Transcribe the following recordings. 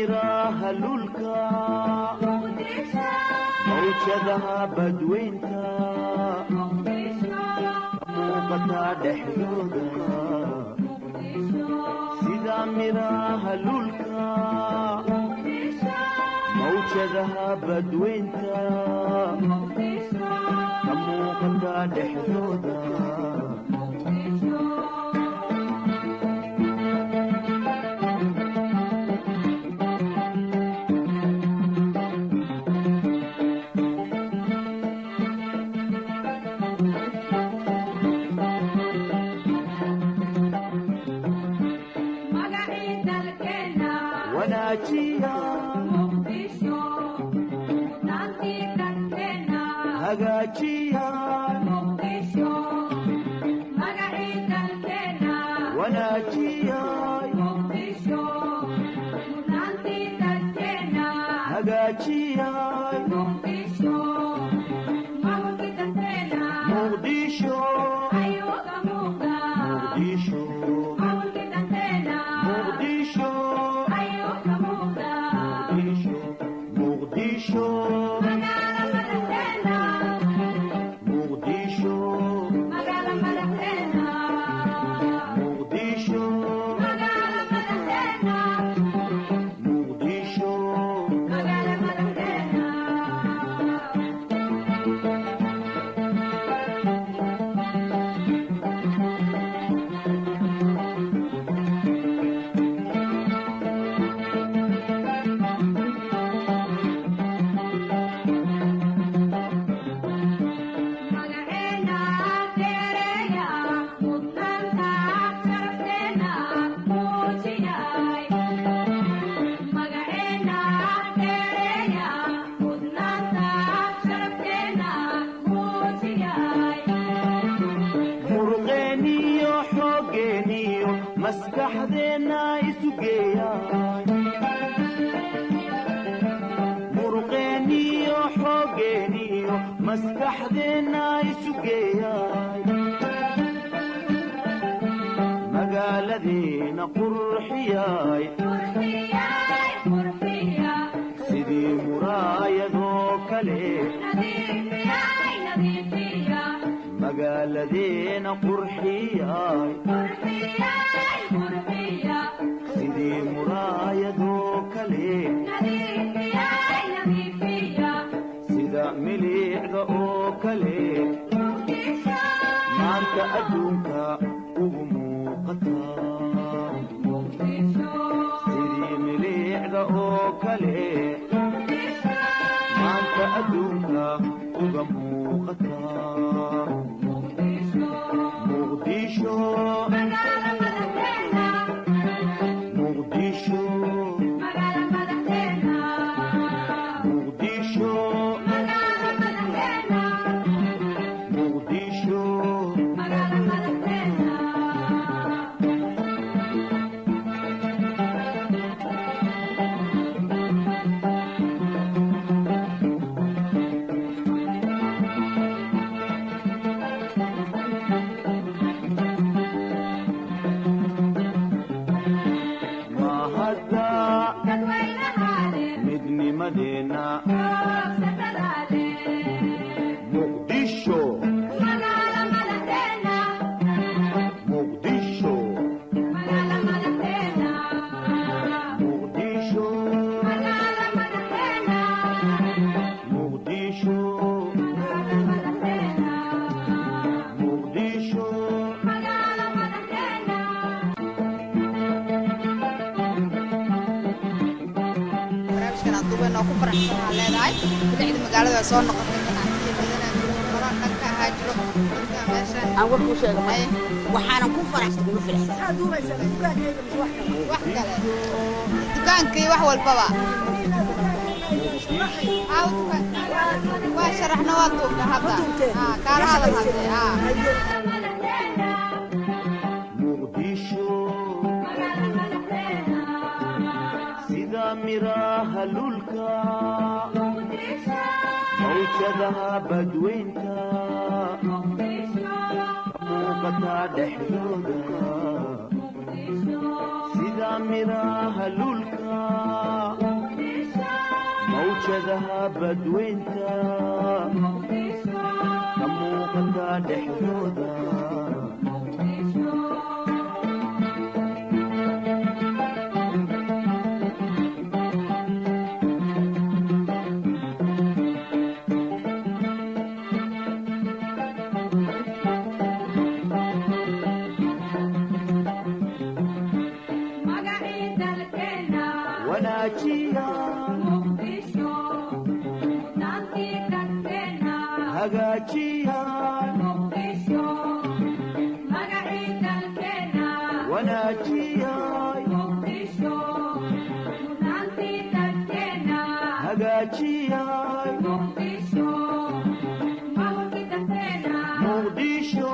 miraha lulka mawjadaha badweynta muuqata dhexdooda sida miraha lulka mawjadaha badweynta muuqata dhexdooda soo noqotay ganacsiga aan war ku sheegay waxaan ku faraxsan ugu faraxsan duubaysa dukaankayga wax kale dukaankii wax walbaba waa sharaxna waa duubta hadda kaala hadal muqdisho sida miraha lulka mawjadaha badweynta muuqata dhexdooda sida miraha lulka mawjadaha badweynta ka muuqata dhexdooda wanaajiya hagaajiya wanaajiya hagaajiya muqdisho muqdisho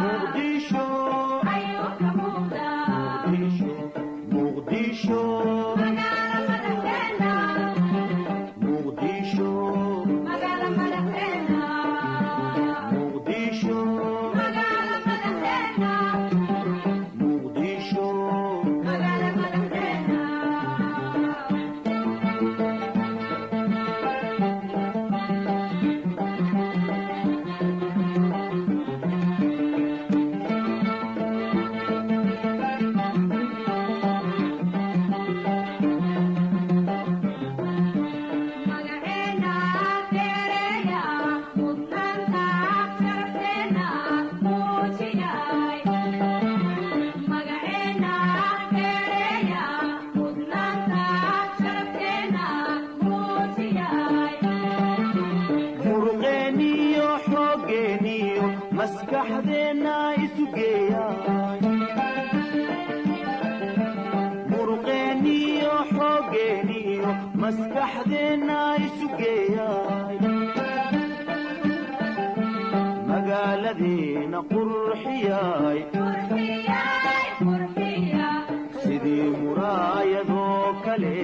muqdisho muqdisho maskaxdeena isu geeyay muruqeeniyo xoogeeniyo maskaxdeena isu geeyay magaaladeena qurxiyay sidii muraayadoo kale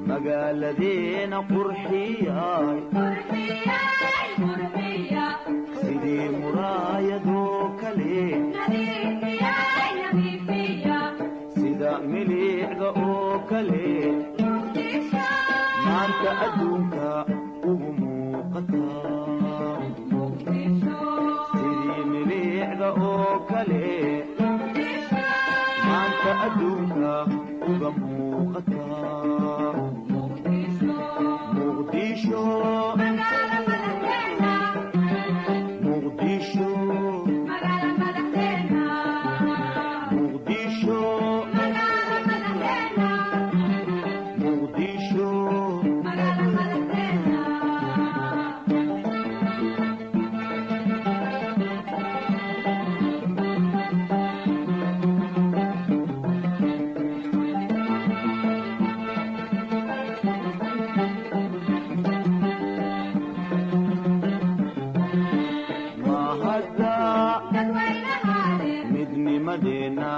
magaaladeena qurxiyay sidii muraayadoo kale sida milicda oo kale maanta adduunka ugu muuqataa sidii milicda oo kale maanta adduunka uga muuqataa muqdisho muqdisho muqdisho muqdisho midnimadeena